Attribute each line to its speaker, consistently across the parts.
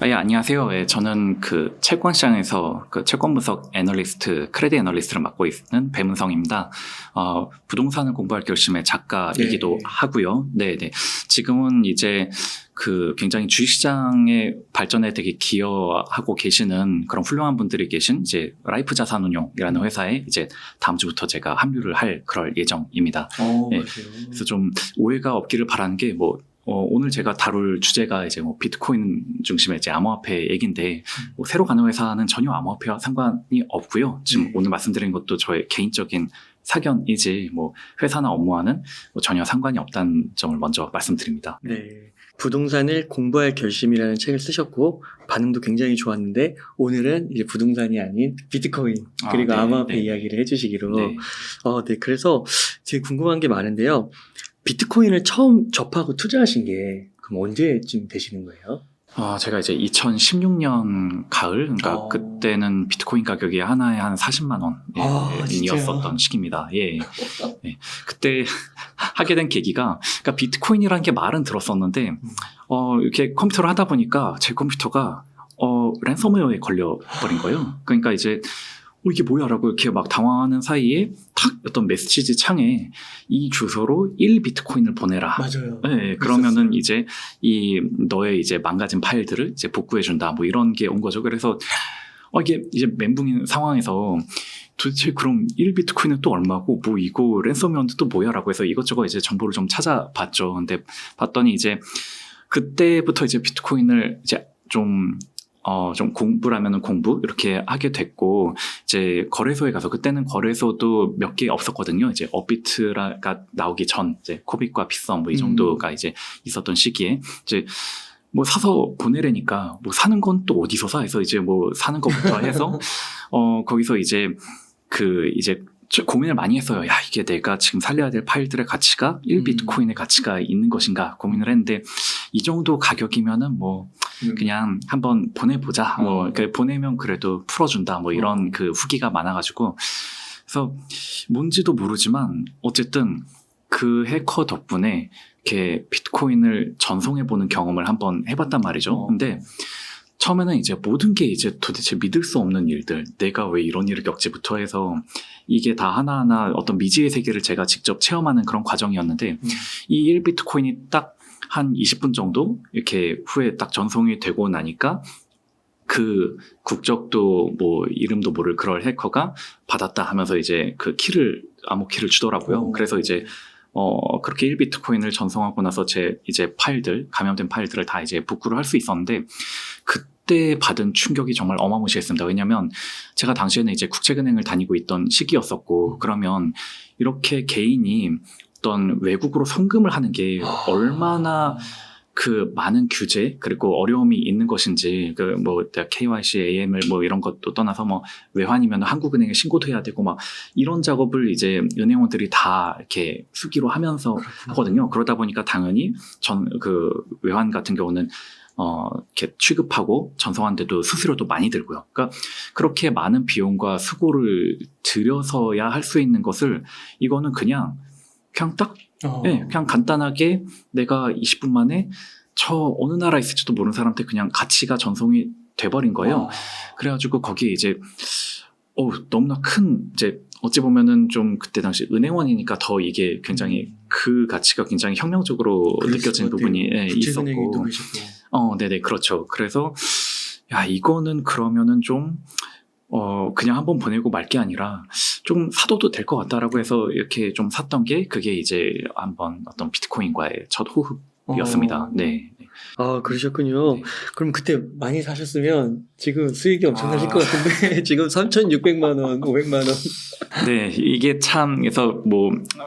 Speaker 1: 예, 안녕하세요. 예, 저는 그 채권 시장에서 그 채권 분석 애널리스트, 크레딧 애널리스트를 맡고 있는 배문성입니다. 부동산을 공부할 결심의 작가이기도 하고요. 네네. 지금은 이제 그 굉장히 주식시장의 발전에 되게 기여하고 계시는 그런 훌륭한 분들이 계신 이제 라이프 자산운용이라는 회사에 이제 다음 주부터 제가 합류를 할 그럴 예정입니다. 예, 그래서 좀 오해가 없기를 바라는 게 오늘 제가 다룰 주제가 이제 비트코인 중심의 이제 암호화폐 얘기인데, 새로 가는 회사는 전혀 암호화폐와 상관이 없고요. 지금 오늘 말씀드린 것도 저의 개인적인 사견이지, 회사나 업무와는 전혀 상관이 없다는 점을 먼저 말씀드립니다.
Speaker 2: 네. 부동산을 공부할 결심이라는 책을 쓰셨고, 반응도 굉장히 좋았는데, 오늘은 이제 부동산이 아닌 비트코인, 그리고 암호화폐 이야기를 해주시기로. 네. 그래서 되게 궁금한 게 많은데요. 비트코인을 처음 접하고 투자하신 게 그럼 언제쯤 되시는 거예요?
Speaker 1: 제가 이제 2016년 가을, 그러니까 그때는 비트코인 가격이 하나에 한 40만 원이었었던 시기입니다. 예. 예. 그때 하게 된 계기가, 그러니까 비트코인이라는 게 말은 들었었는데, 이렇게 컴퓨터를 하다 보니까 제 컴퓨터가 랜섬웨어에 걸려버린 거예요. 그러니까 이제 이게 뭐야? 라고 이렇게 막 당황하는 사이에 탁 어떤 메시지 창에 이 주소로 1비트코인을 보내라.
Speaker 2: 맞아요.
Speaker 1: 네, 그러면은 이제 너의 이제 망가진 파일들을 이제 복구해준다. 이런 게 온 거죠. 그래서 이게 이제 멘붕인 상황에서 도대체 그럼 1비트코인은 또 얼마고, 이거 랜섬웨어는 또 뭐야? 라고 해서 이것저것 이제 정보를 좀 찾아봤죠. 근데 봤더니 이제 그때부터 이제 비트코인을 이제 좀 공부라면은 공부 이렇게 하게 됐고, 이제 거래소에 가서, 그때는 거래소도 몇 개 없었거든요. 이제 업비트가 나오기 전, 이제 코빅과 빗썸 이 정도가 이제 있었던 시기에 이제 사서 보내려니까 사는 건 또 어디서 사? 해서 이제 사는 것부터 해서 거기서 이제 이제 고민을 많이 했어요. 야, 이게 내가 지금 살려야 될 파일들의 가치가 1비트코인의 가치가 있는 것인가 고민을 했는데, 이 정도 가격이면은 그냥 한번 보내보자. 보내면 그래도 풀어준다. 이런 그 후기가 많아가지고. 그래서 뭔지도 모르지만 어쨌든 그 해커 덕분에 이렇게 비트코인을 전송해보는 경험을 한번 해봤단 말이죠. 근데 처음에는 이제 모든 게 이제 도대체 믿을 수 없는 일들, 내가 왜 이런 일을 겪지부터 해서 이게 다 하나하나 어떤 미지의 세계를 제가 직접 체험하는 그런 과정이었는데, 이 1비트코인이 딱 한 20분 정도 이렇게 후에 딱 전송이 되고 나니까 그 국적도 이름도 모를 그럴 해커가 받았다 하면서 이제 그 암호 키를 주더라고요. 그래서 이제 그렇게 1비트코인을 전송하고 나서 제 이제 감염된 파일들을 다 이제 복구를 할 수 있었는데, 그때 받은 충격이 정말 어마무시했습니다. 왜냐면 제가 당시에는 이제 국책은행을 다니고 있던 시기였었고, 그러면 이렇게 개인이 어떤 외국으로 송금을 하는 게 얼마나 그 많은 규제 그리고 어려움이 있는 것인지, KYC, AML 이런 것도 떠나서 외환이면 한국은행에 신고도 해야 되고 이런 작업을 이제 은행원들이 다 이렇게 수기로 하면서 하거든요. 그러다 보니까 당연히 외환 같은 경우는 이렇게 취급하고 전송하는데도 수수료도 많이 들고요. 그러니까 그렇게 많은 비용과 수고를 들여서야 할 수 있는 것을, 이거는 그냥 그냥 간단하게 내가 20분 만에 어느 나라에 있을지도 모르는 사람한테 그냥 가치가 전송이 돼버린 거예요. 그래가지고 거기에 이제 너무나 큰, 이제 어찌 보면은 좀 그때 당시 은행원이니까 더 이게 굉장히 그 가치가 굉장히 혁명적으로 느껴진 부분이 있었고. 네네, 그렇죠. 그래서 이거는 그러면은 좀 그냥 한번 보내고 말 게 아니라 좀 사둬도 될 것 같다라고 해서 이렇게 좀 샀던 게, 그게 이제 한번 어떤 비트코인과의 첫 호흡이었습니다. 네.
Speaker 2: 그러셨군요. 네. 그럼 그때 많이 사셨으면 지금 수익이 엄청나실 것 같은데, 지금 3,600만 원, 500만 원.
Speaker 1: 네, 이게 참, 그래서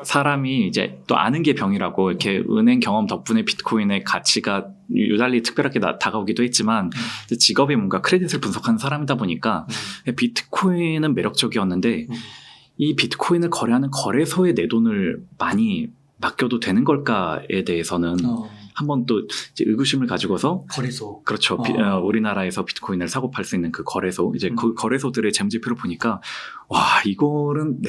Speaker 1: 사람이 이제 또 아는 게 병이라고, 이렇게 은행 경험 덕분에 비트코인의 가치가 유달리 특별하게 다가오기도 했지만, 직업이 뭔가 크레딧을 분석하는 사람이다 보니까 비트코인은 매력적이었는데, 이 비트코인을 거래하는 거래소에 내 돈을 많이 맡겨도 되는 걸까에 대해서는 한번 또 이제 의구심을 가지고서,
Speaker 2: 거래소.
Speaker 1: 그렇죠. 우리나라에서 비트코인을 사고 팔 수 있는 그 거래소, 이제 그 거래소들의 재무제표를 보니까, 와, 이거는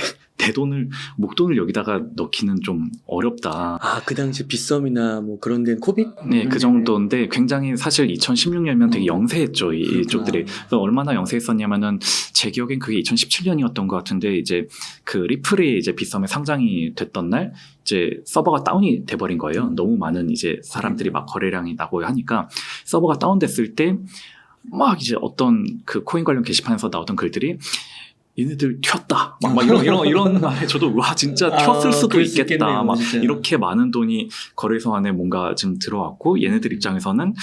Speaker 1: 목돈을 여기다가 넣기는 좀 어렵다.
Speaker 2: 아, 그 당시 빗썸이나 뭐 그런 데는 코빗?
Speaker 1: 네, 그 정도인데 굉장히 사실 2016년이면 되게 영세했죠, 이쪽들이. 그래서 얼마나 영세했었냐면은 제 기억엔 그게 2017년이었던 것 같은데 이제 그 리플이 이제 빗썸에 상장이 됐던 날 이제 서버가 다운이 돼버린 거예요. 너무 많은 이제 사람들이 막 거래량이 나고 하니까 서버가 다운됐을 때 막 이제 어떤 그 코인 관련 게시판에서 나오던 글들이 얘네들 튀었다. 막 이런 말에 저도 와 진짜 튀었을 수도
Speaker 2: 그럴 수
Speaker 1: 있겠다.
Speaker 2: 있겠네요,
Speaker 1: 막
Speaker 2: 진짜.
Speaker 1: 이렇게 많은 돈이 거래소 안에 뭔가 좀 들어왔고 얘네들 입장에서는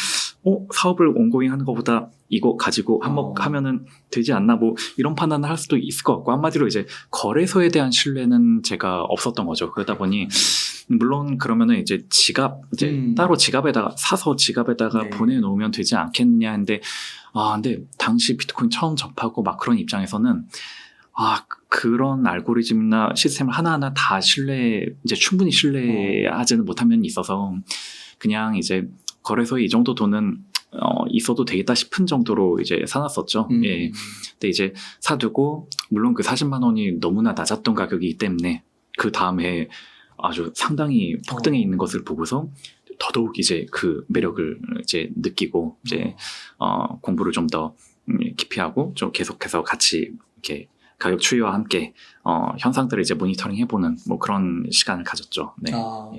Speaker 1: 사업을 온고잉 하는 것보다 이거 가지고 한몫하면은 되지 않나 뭐 이런 판단을 할 수도 있을 것 같고 한마디로 이제 거래소에 대한 신뢰는 제가 없었던 거죠. 그러다 보니 물론 그러면은 이제 따로 지갑에다가 사서 지갑에다가
Speaker 2: 네.
Speaker 1: 보내놓으면 되지 않겠느냐 했는데 근데 당시 비트코인 처음 접하고 막 그런 입장에서는 그런 알고리즘이나 시스템을 하나하나 다 충분히 신뢰하지는 못한 면이 있어서 그냥 이제 거래소에 이 정도 돈은 있어도 되겠다 싶은 정도로 이제 사놨었죠. 예. 근데 이제 사두고 물론 그 40만 원이 너무나 낮았던 가격이기 때문에 그 다음에 아주 상당히 폭등해 있는 것을 보고서 더더욱 이제 그 매력을 이제 느끼고 이제 공부를 좀 더 깊이 하고 좀 계속해서 같이 이렇게 가격 추이와 함께 현상들을 이제 모니터링 해보는 뭐 그런 시간을 가졌죠. 네.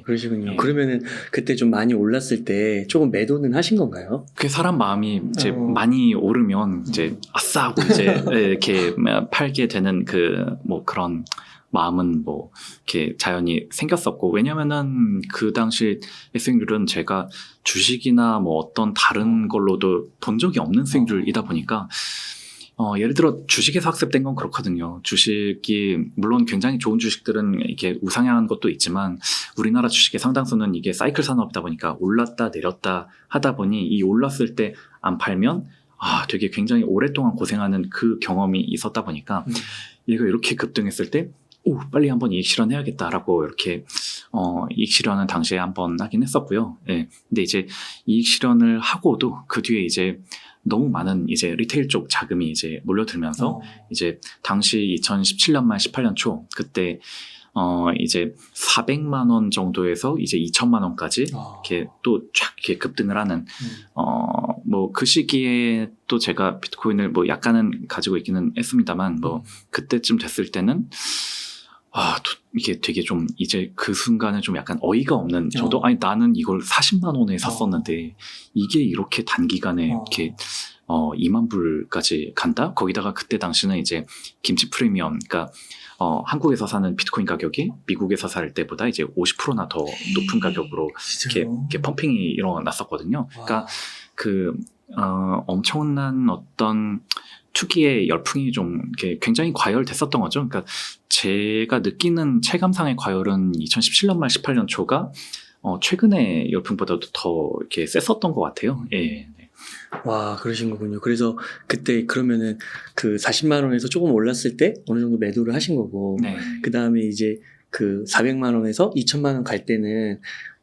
Speaker 2: 그러시군요.
Speaker 1: 예.
Speaker 2: 그러면은 그때 좀 많이 올랐을 때 조금 매도는 하신 건가요?
Speaker 1: 그 사람 마음이 이제 많이 오르면 이제 아싸 하고 이제 이렇게 팔게 되는 뭐 그런 마음은 뭐 이렇게 자연히 생겼었고 왜냐면은 그 당시 수익률은 제가 주식이나 뭐 어떤 다른 걸로도 본 적이 없는 수익률이다 보니까 예를 들어 주식에서 학습된 건 그렇거든요. 주식이 물론 굉장히 좋은 주식들은 이게 우상향한 것도 있지만 우리나라 주식의 상당수는 이게 사이클 산업이다 보니까 올랐다 내렸다 하다 보니 이 올랐을 때 안 팔면 되게 굉장히 오랫동안 고생하는 그 경험이 있었다 보니까 얘가 이렇게 급등했을 때 빨리 한번 이익 실현해야겠다라고 이렇게 이익 실현은 당시에 한번 하긴 했었고요. 예. 근데 이제 이익 실현을 하고도 그 뒤에 이제 너무 많은 이제 리테일 쪽 자금이 이제 몰려들면서 이제 당시 2017년 말 18년 초 그때 이제 400만 원 정도에서 이제 2천만 원까지 이렇게 또 쫙 이렇게 급등을 하는 뭐 그 시기에 또 제가 비트코인을 뭐 약간은 가지고 있기는 했습니다만 뭐 그때쯤 됐을 때는 이게 되게 좀 이제 그 순간에 좀 약간 어이가 없는 저도 나는 이걸 40만 원에 샀었는데 이게 이렇게 단기간에 이렇게 2만 불까지 간다? 거기다가 그때 당시는 이제 김치 프리미엄 그러니까 한국에서 사는 비트코인 가격이 미국에서 살 때보다 이제 50%나 더 높은 가격으로 이렇게 펌핑이 일어났었거든요. 그러니까 엄청난 어떤 투기의 열풍이 좀 이렇게 굉장히 과열됐었던 거죠. 그러니까 제가 느끼는 체감상의 과열은 2017년 말 18년 초가 최근의 열풍보다도 더 이렇게 셌었던 것 같아요. 예.
Speaker 2: 와, 그러신 거군요. 그래서 그때 그러면은 그 40만 원에서 조금 올랐을 때 어느 정도 매도를 하신 거고,
Speaker 1: 네.
Speaker 2: 그 다음에 이제 그 400만 원에서 2천만 원 갈 때는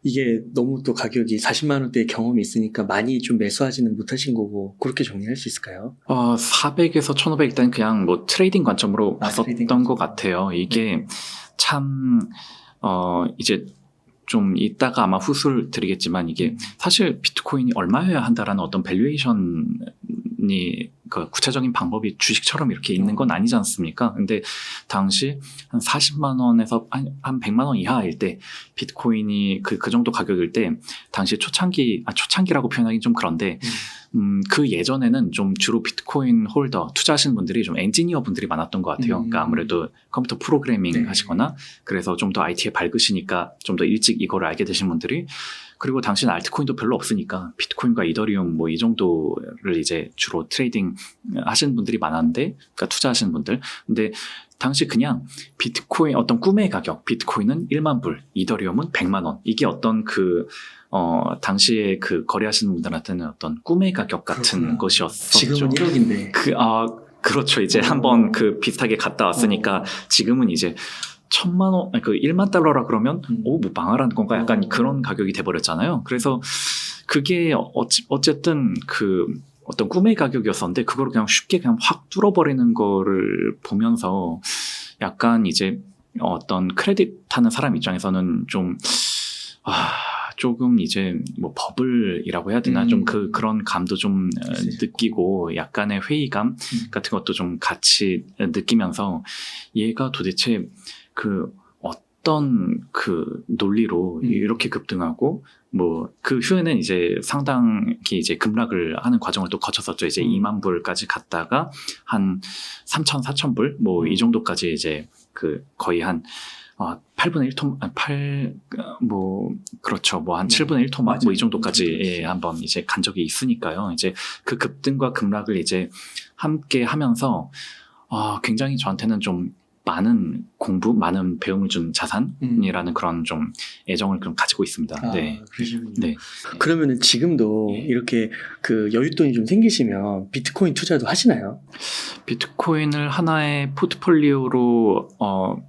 Speaker 2: 이게 너무 또 가격이 40만 원대의 경험이 있으니까 많이 좀 매수하지는 못하신 거고 그렇게 정리할 수 있을까요?
Speaker 1: 400에서 1500 일단 그냥 뭐 트레이딩 관점으로 봤었던 것 같아요. 이게 참 이제 좀 이따가 아마 후술 드리겠지만 이게 사실 비트코인이 얼마여야 한다라는 어떤 밸류에이션이 그 구체적인 방법이 주식처럼 이렇게 있는 건 아니지 않습니까? 근데 당시 한 40만 원에서 한 100만 원 이하일 때 비트코인이 그 정도 가격일 때 당시 초창기라고 표현하기는 좀 그런데 그 예전에는 좀 주로 비트코인 홀더 투자하시는 분들이 좀 엔지니어 분들이 많았던 것 같아요. 그러니까 아무래도 컴퓨터 프로그래밍 하시거나 그래서 좀 더 IT에 밝으시니까 좀 더 일찍 이거를 알게 되신 분들이 그리고 당시는 알트코인도 별로 없으니까 비트코인과 이더리움 뭐 이 정도를 이제 주로 트레이딩 하시는 분들이 많았는데 그러니까 투자하시는 분들 근데 당시 그냥 비트코인 어떤 꿈의 가격 비트코인은 1만 불 이더리움은 100만 원 이게 어떤 당시에 그 거래하시는 분들한테는 어떤 꿈의 가격 같은
Speaker 2: 그렇구나.
Speaker 1: 것이었었죠.
Speaker 2: 지금은 1억인데.
Speaker 1: 그렇죠. 이제 한번 비슷하게 갔다 왔으니까 지금은 이제 1000만 원, 1만 달러라 그러면 뭐 망하라는 건가 약간 그런 가격이 돼버렸잖아요. 그래서 그게 어쨌든 어떤 꿈의 가격이었었는데 그걸 그냥 쉽게 그냥 확 뚫어버리는 거를 보면서 약간 이제 어떤 크레딧 하는 사람 입장에서는 좀 조금 이제 뭐 버블이라고 해야 되나 좀 그런 감도 좀 느끼고 약간의 회의감 같은 것도 좀 같이 느끼면서 얘가 도대체 그 어떤 그 논리로 이렇게 급등하고 뭐 그 후에는 이제 상당히 이제 급락을 하는 과정을 또 거쳤었죠. 이제 2만 불까지 갔다가 한 3천, 4천 불 뭐 이 정도까지 이제 그 거의 한 8분의 1토마, 그렇죠. 뭐 한 7분의 1토마, 뭐 이 정도까지, 예, 한번 이제 간 적이 있으니까요. 이제 그 급등과 급락을 이제 함께 하면서, 굉장히 저한테는 좀 많은 공부, 많은 배움을 준 자산이라는 그런 좀 애정을 좀 가지고 있습니다. 네.
Speaker 2: 그러시군요.
Speaker 1: 네.
Speaker 2: 그러면은 지금도 이렇게 그 여윳돈이 좀 생기시면 비트코인 투자도 하시나요?
Speaker 1: 비트코인을 하나의 포트폴리오로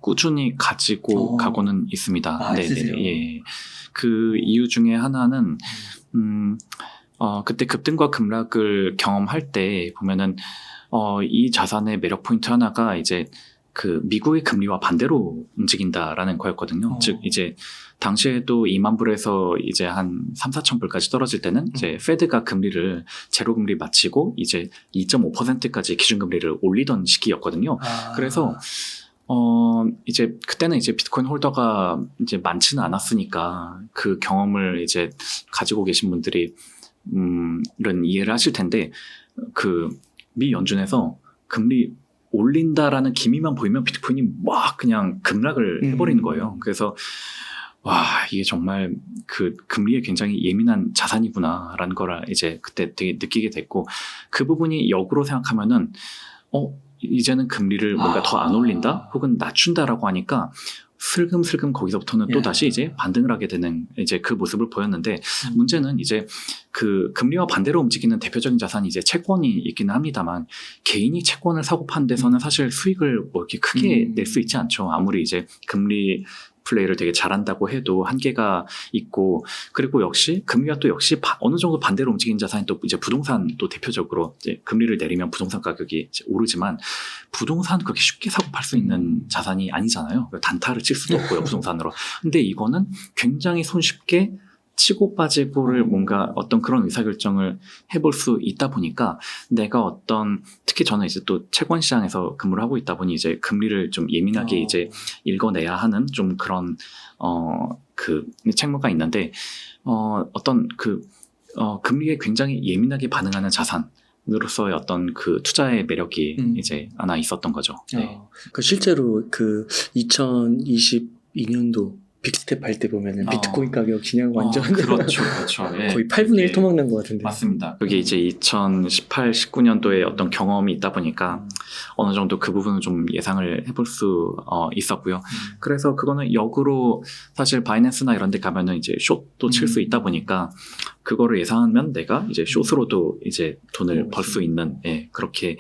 Speaker 1: 꾸준히 가지고 가고는 있습니다. 네, 예. 그 이유 중에 하나는 그때 급등과 급락을 경험할 때 보면은 이 자산의 매력 포인트 하나가 이제 그 미국의 금리와 반대로 움직인다라는 거였거든요. 즉 이제 당시에도 2만 불에서 이제 한 3, 4천 불까지 떨어질 때는 이제 페드가 금리를 제로 금리 마치고 이제 2.5%까지 기준금리를 올리던 시기였거든요. 그래서 이제 그때는 이제 비트코인 홀더가 이제 많지는 않았으니까 그 경험을 이제 가지고 계신 분들이 이해를 하실 텐데 그 미 연준에서 금리 올린다라는 기미만 보이면 비트코인이 막 그냥 급락을 해버리는 거예요. 그래서 이게 정말 그 금리에 굉장히 예민한 자산이구나라는 걸 이제 그때 되게 느끼게 됐고 그 부분이 역으로 생각하면은 이제는 금리를 뭔가 더 안 올린다 혹은 낮춘다라고 하니까 슬금슬금 거기서부터는 또 다시 이제 반등을 하게 되는 이제 그 모습을 보였는데 문제는 이제 그 금리와 반대로 움직이는 대표적인 자산이 이제 채권이 있기는 합니다만 개인이 채권을 사고 판 데서는 사실 수익을 뭐 이렇게 크게 낼 수 있지 않죠. 아무리 이제 금리 플레이를 되게 잘한다고 해도 한계가 있고 그리고 역시 금리가 또 역시 어느 정도 반대로 움직이는 자산이 또 이제 부동산 또 대표적으로 이제 금리를 내리면 부동산 가격이 이제 오르지만 부동산 그렇게 쉽게 사고 팔 수 있는 자산이 아니잖아요. 단타를 칠 수도 없고요 부동산으로. 근데 이거는 굉장히 손쉽게 치고 빠지고를 뭔가 어떤 그런 의사결정을 해볼 수 있다 보니까 내가 어떤 특히 저는 이제 또 채권 시장에서 근무를 하고 있다 보니 이제 금리를 좀 예민하게 이제 읽어내야 하는 좀 그런 그 책무가 있는데 어떤 그 금리에 굉장히 예민하게 반응하는 자산으로서의 어떤 그 투자의 매력이 이제 하나 있었던 거죠. 네.
Speaker 2: 실제로 그 2022년도 빅스텝 할 때 보면은 비트코인 가격 그냥 완전
Speaker 1: 그렇죠. 예.
Speaker 2: 거의 8분의 1 토막 난 것 같은데.
Speaker 1: 맞습니다. 그게 이제 2018, 19년도에 어떤 경험이 있다 보니까 어느 정도 그 부분은 좀 예상을 해볼 수 있었고요. 그래서 그거는 역으로 사실 바이낸스나 이런 데 가면은 이제 숏도 칠 수 있다 보니까 그거를 예상하면 내가 이제 숏으로도 이제 돈을 벌 수 있는 그렇게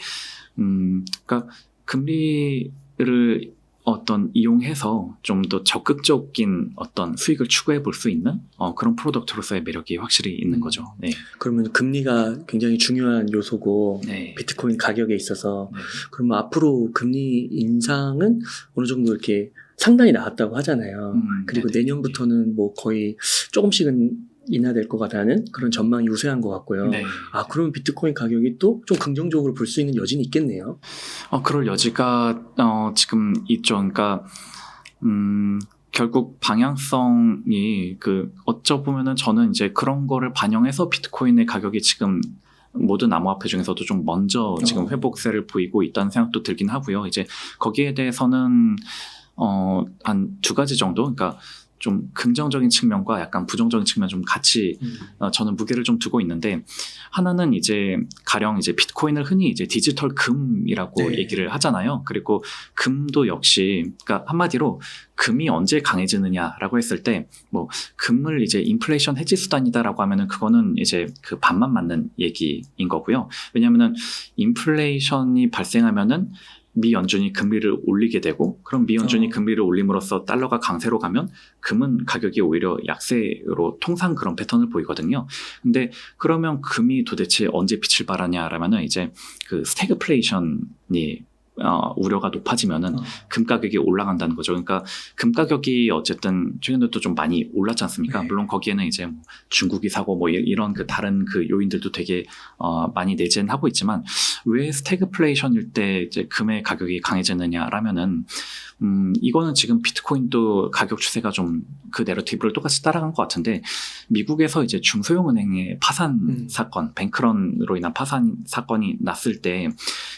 Speaker 1: 그러니까 금리를 어떤 이용해서 좀 더 적극적인 어떤 수익을 추구해 볼 수 있는 그런 프로덕트로서의 매력이 확실히 있는 거죠. 네.
Speaker 2: 그러면 금리가 굉장히 중요한 요소고 비트코인 가격에 있어서 그러면 앞으로 금리 인상은 어느 정도 이렇게 상단이 나왔다고 하잖아요. 그리고 내년부터는 뭐 거의 조금씩은 인하될 것 같다는 그런 전망이 우세한 것 같고요. 그러면 비트코인 가격이 또 좀 긍정적으로 볼 수 있는 여지는 있겠네요.
Speaker 1: 그럴 여지가 지금 있죠. 그러니까 결국 방향성이 어쩌보면은 저는 이제 그런 거를 반영해서 비트코인의 가격이 지금 모든 암호화폐 중에서도 좀 먼저 지금 회복세를 보이고 있다는 생각도 들긴 하고요. 이제 거기에 대해서는 한 두 가지 정도, 그러니까 좀 긍정적인 측면과 약간 부정적인 측면 좀 같이 저는 무게를 좀 두고 있는데 하나는 이제 가령 이제 비트코인을 흔히 이제 디지털 금이라고 얘기를 하잖아요. 그리고 금도 역시 그러니까 한마디로 금이 언제 강해지느냐라고 했을 때 뭐 금을 이제 인플레이션 해지 수단이다라고 하면은 그거는 이제 그 반만 맞는 얘기인 거고요. 왜냐하면은 인플레이션이 발생하면은 미 연준이 금리를 올리게 되고 그럼 미 연준이 금리를 올림으로써 달러가 강세로 가면 금은 가격이 오히려 약세로 통상 그런 패턴을 보이거든요. 근데 그러면 금이 도대체 언제 빛을 발하냐라면은 이제 그 스태그플레이션이 우려가 높아지면은 금 가격이 올라간다는 거죠. 그러니까 금 가격이 어쨌든 최근에 또 좀 많이 올랐지 않습니까?
Speaker 2: 네.
Speaker 1: 물론 거기에는 이제 뭐 중국이 사고 뭐 이런 그 다른 그 요인들도 되게 많이 내재는 하고 있지만 왜 스태그플레이션일 때 이제 금의 가격이 강해지느냐라면은 이거는 지금 비트코인도 가격 추세가 좀 그 내러티브를 똑같이 따라간 것 같은데 미국에서 이제 중소형 은행의 파산 사건, 뱅크런으로 인한 파산 사건이 났을 때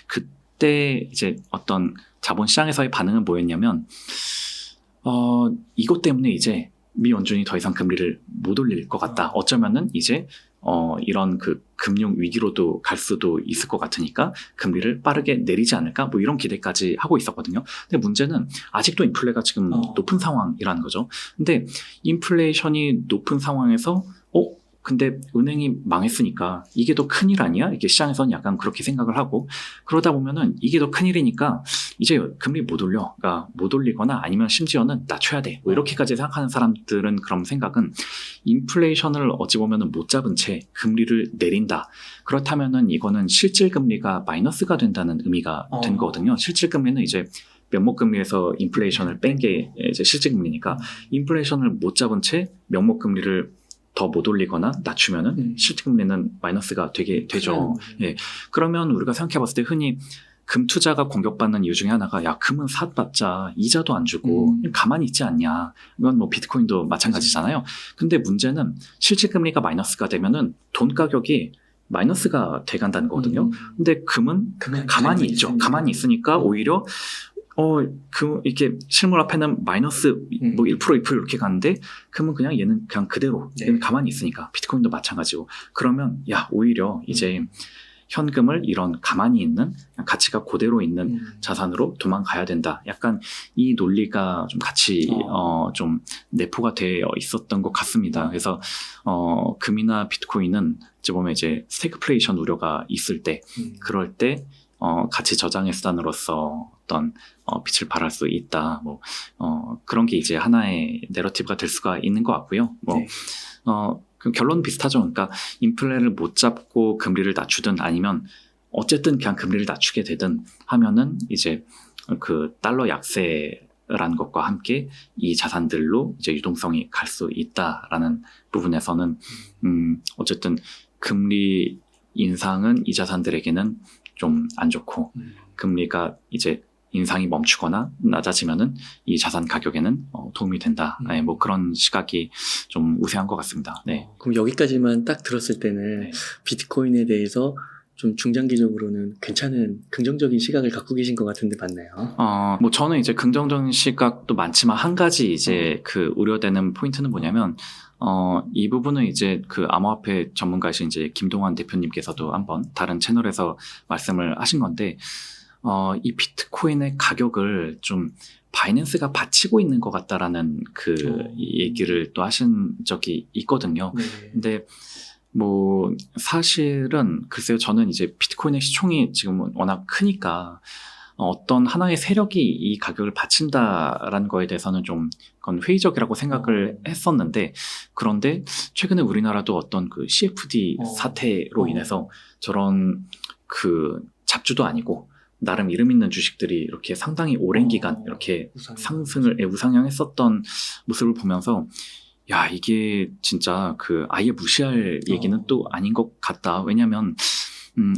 Speaker 1: 그때 이제 어떤 자본시장에서의 반응은 뭐였냐면 이것 때문에 이제 미 연준이 더 이상 금리를 못 올릴 것 같다. 어쩌면은 이제 이런 그 금융 위기로도 갈 수도 있을 것 같으니까 금리를 빠르게 내리지 않을까? 뭐 이런 기대까지 하고 있었거든요. 근데 문제는 아직도 인플레가 지금 높은 상황이라는 거죠. 근데 인플레이션이 높은 상황에서 근데 은행이 망했으니까 이게 더 큰일 아니야? 이게 시장에서는 약간 그렇게 생각을 하고 그러다 보면은 이게 더 큰일이니까 이제 금리 못 올려. 그러니까 못 올리거나 아니면 심지어는 낮춰야 돼. 뭐 이렇게까지 생각하는 사람들은 그런 생각은 인플레이션을 어찌 보면은 못 잡은 채 금리를 내린다. 그렇다면은 이거는 실질 금리가 마이너스가 된다는 의미가 된 거거든요. 실질 금리는 이제 명목금리에서 인플레이션을 뺀 게 이제 실질 금리니까 인플레이션을 못 잡은 채 명목금리를 더 못 올리거나 낮추면은 실질금리는 마이너스가 되죠. 예. 그러면 우리가 생각해봤을 때 흔히 금 투자가 공격받는 이유 중에 하나가 야 금은 샀봤자 이자도 안 주고 가만히 있지 않냐. 이건 뭐 비트코인도 마찬가지잖아요. 근데 문제는 실질금리가 마이너스가 되면은 돈 가격이 마이너스가 돼간다는 거거든요. 근데 금은 가만히 있죠. 가만히 있으니까 오히려 이렇게 실물 앞에는 마이너스 뭐 1%, 2% 이렇게 가는데, 그러면 그냥 얘는 그냥 그대로, 얘는 가만히 있으니까. 비트코인도 마찬가지고. 그러면, 오히려 이제 현금을 이런 가만히 있는, 가치가 그대로 있는 자산으로 도망가야 된다. 약간 이 논리가 좀 같이, 좀 내포가 되어 있었던 것 같습니다. 그래서, 금이나 비트코인은 이제 보면 이제 스태그플레이션 우려가 있을 때, 그럴 때, 가치 저장의 수단으로서 어떤 빛을 발할 수 있다. 뭐 그런 게 이제 하나의 내러티브가 될 수가 있는 것 같고요. 그 결론은 비슷하죠. 그러니까 인플레를 못 잡고 금리를 낮추든 아니면 어쨌든 그냥 금리를 낮추게 되든 하면은 이제 그 달러 약세라는 것과 함께 이 자산들로 이제 유동성이 갈 수 있다라는 부분에서는 어쨌든 금리 인상은 이 자산들에게는 좀 안 좋고 금리가 이제 인상이 멈추거나 낮아지면은 이 자산 가격에는 도움이 된다. 뭐 그런 시각이 좀 우세한 것 같습니다. 네.
Speaker 2: 그럼 여기까지만 딱 들었을 때는 비트코인에 대해서 좀 중장기적으로는 괜찮은 긍정적인 시각을 갖고 계신 것 같은데 맞나요?
Speaker 1: 뭐 저는 이제 긍정적인 시각도 많지만 한 가지 이제 그 우려되는 포인트는 뭐냐면 이 부분은 이제 그 암호화폐 전문가이신 이제 김동환 대표님께서도 한번 다른 채널에서 말씀을 하신 건데 이 비트코인의 가격을 좀 바이낸스가 받치고 있는 것 같다라는 그 얘기를 또 하신 적이 있거든요. 근데 뭐 사실은 글쎄요, 저는 이제 비트코인의 시총이 지금 워낙 크니까 어떤 하나의 세력이 이 가격을 받친다라는 거에 대해서는 좀 그건 회의적이라고 생각을 했었는데, 그런데 최근에 우리나라도 어떤 그 CFD 사태로 인해서 저런 그 잡주도 아니고 나름 이름 있는 주식들이 이렇게 상당히 오랜 기간 이렇게 상승을 우상향했었던 모습을 보면서 이게 진짜 그 아예 무시할 얘기는 또 아닌 것 같다. 왜냐면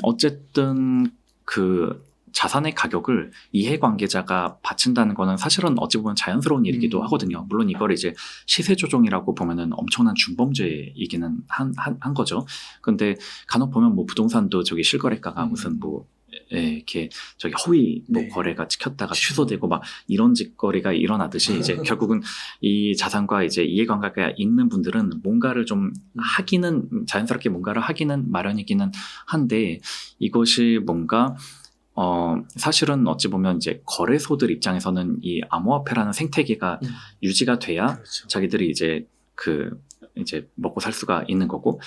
Speaker 1: 어쨌든 그 자산의 가격을 이해관계자가 받친다는 거는 사실은 어찌 보면 자연스러운 일이기도 하거든요. 물론 이걸 이제 시세 조종이라고 보면은 엄청난 중범죄이기는 한 거죠. 근데 간혹 보면 뭐 부동산도 저기 실거래가가 무슨 뭐 이렇게 저기 허위 뭐 거래가 찍혔다가 취소되고 막 이런 짓거리가 일어나듯이 이제 결국은 이 자산과 이제 이해관계가 있는 분들은 뭔가를 좀 하기는 자연스럽게 뭔가를 하기는 마련이기는 한데, 이것이 뭔가 사실은 어찌 보면 이제 거래소들 입장에서는 이 암호화폐라는 생태계가 유지가 돼야 자기들이 이제 이제 먹고 살 수가 있는 거고,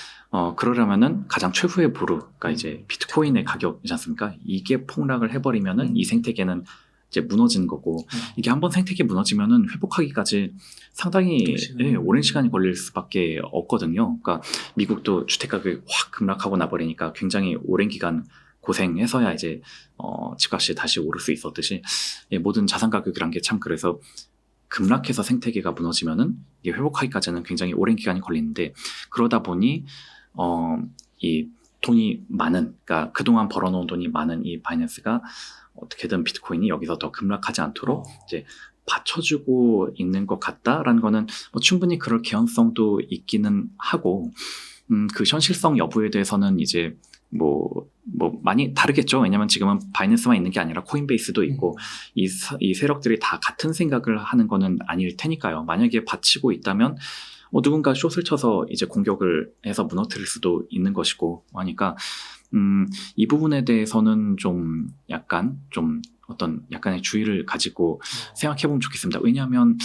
Speaker 1: 그러려면은 가장 최후의 보루가 이제 비트코인의 가격이지 않습니까? 이게 폭락을 해버리면은 이 생태계는 이제 무너지는 거고, 이게 한번 생태계 무너지면은 회복하기까지 상당히 오랜 시간이 걸릴 수밖에 없거든요. 그러니까 미국도 주택 가격이 확 급락하고 나버리니까 굉장히 오랜 기간 고생해서야 이제 집값이 다시 오를 수 있었듯이 예, 모든 자산 가격이란 게 참 그래서 급락해서 생태계가 무너지면은 이게 회복하기까지는 굉장히 오랜 기간이 걸리는데 그러다 보니 이 돈이 많은 그러니까 그동안 벌어놓은 돈이 많은 이 바이낸스가 어떻게든 비트코인이 여기서 더 급락하지 않도록 이제 받쳐주고 있는 것 같다라는 거는 뭐 충분히 그럴 개연성도 있기는 하고 그 현실성 여부에 대해서는 이제 뭐 많이 다르겠죠. 왜냐면 지금은 바이낸스만 있는 게 아니라 코인베이스도 있고 이 세력들이 다 같은 생각을 하는 거는 아닐 테니까요. 만약에 받치고 있다면 누군가 숏을 쳐서 이제 공격을 해서 무너뜨릴 수도 있는 것이고 하니까 이 부분에 대해서는 좀 약간 좀 어떤 약간의 주의를 가지고 생각해보면 좋겠습니다. 왜냐하면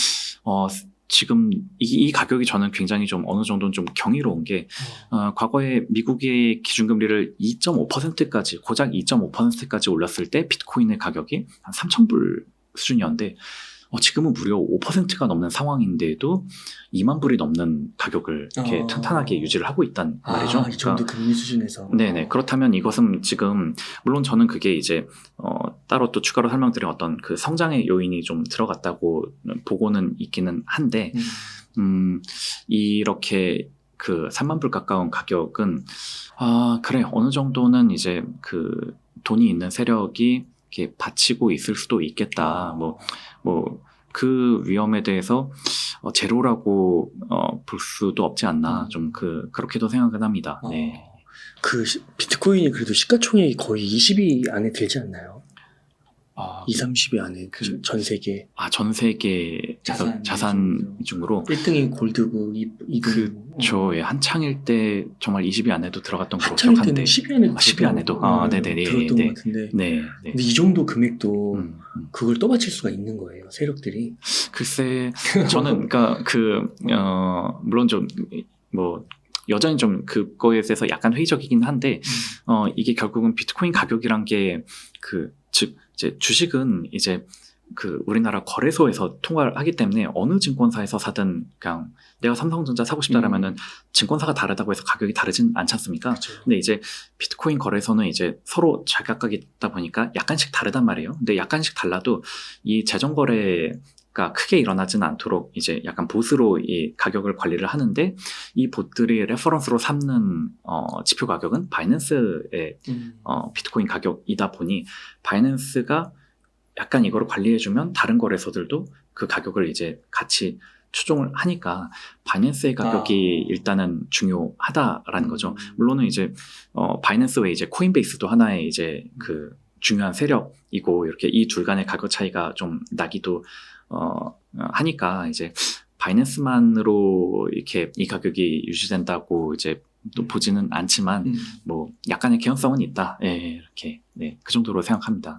Speaker 1: 지금 이 가격이 저는 굉장히 좀 어느 정도는 좀 경이로운 게 과거에 미국의 기준금리를 2.5%까지 고작 2.5%까지 올렸을 때 비트코인의 가격이 한 3,000불 수준이었는데 지금은 무려 5%가 넘는 상황인데도 2만 불이 넘는 가격을 이렇게 탄탄하게 유지를 하고 있단 말이죠.
Speaker 2: 이 정도 금리 수준에서.
Speaker 1: 네네. 그렇다면 이것은 지금 물론 저는 그게 이제 따로 또 추가로 설명드린 어떤 그 성장의 요인이 좀 들어갔다고 보고는 있기는 한데 이렇게 그 3만 불 가까운 가격은 그래 어느 정도는 이제 그 돈이 있는 세력이 이렇게 받치고 있을 수도 있겠다. 그 위험에 대해서 제로라고 볼 수도 없지 않나. 좀 그렇게도 생각은 합니다. 네.
Speaker 2: 그 비트코인이 그래도 시가총액이 거의 20위 안에 들지 않나요? 2, 30위 안에 전 세계.
Speaker 1: 전 세계 자산 중으로
Speaker 2: 1등이 골드고 2등이
Speaker 1: 그렇죠. 예, 한창일 때 정말 20위 안에도 들어갔던 걸로
Speaker 2: 한창일
Speaker 1: 기억하는데
Speaker 2: 때는 10위 안에도
Speaker 1: 10위 안에도
Speaker 2: 네네 들었던 것 같은데.
Speaker 1: 네.
Speaker 2: 근데 이 정도 금액도 그걸 떠받칠 수가 있는 거예요, 세력들이.
Speaker 1: 글쎄, 저는 그러니까 물론 좀 여전히 좀 그거에 대해서 약간 회의적이긴 한데 이게 결국은 비트코인 가격이란 게 즉 이제 주식은 이제 우리나라 거래소에서 통화를 하기 때문에 어느 증권사에서 사든 그냥 내가 삼성전자 사고 싶다라면은 증권사가 다르다고 해서 가격이 다르진 않지 않습니까?
Speaker 2: 그렇죠.
Speaker 1: 근데 이제 비트코인 거래소는 이제 서로 자각각이 있다 보니까 약간씩 다르단 말이에요. 근데 약간씩 달라도 이 재정 거래가 크게 일어나지는 않도록 이제 약간 봇으로 이 가격을 관리를 하는데 이 봇들이 레퍼런스로 삼는 지표 가격은 바이낸스의 비트코인 가격이다 보니 바이낸스가 약간 이거를 관리해주면 다른 거래소들도 그 가격을 이제 같이 추종을 하니까 바이낸스의 가격이 일단은 중요하다라는 거죠. 물론은 이제 바이낸스 외에 이제 코인베이스도 하나의 이제 그 중요한 세력이고 이렇게 이 둘 간의 가격 차이가 좀 나기도 하니까 이제 바이낸스만으로 이렇게 이 가격이 유지된다고 이제 또 보지는 않지만 약간의 개연성은 있다. 예, 이렇게 그 정도로 생각합니다.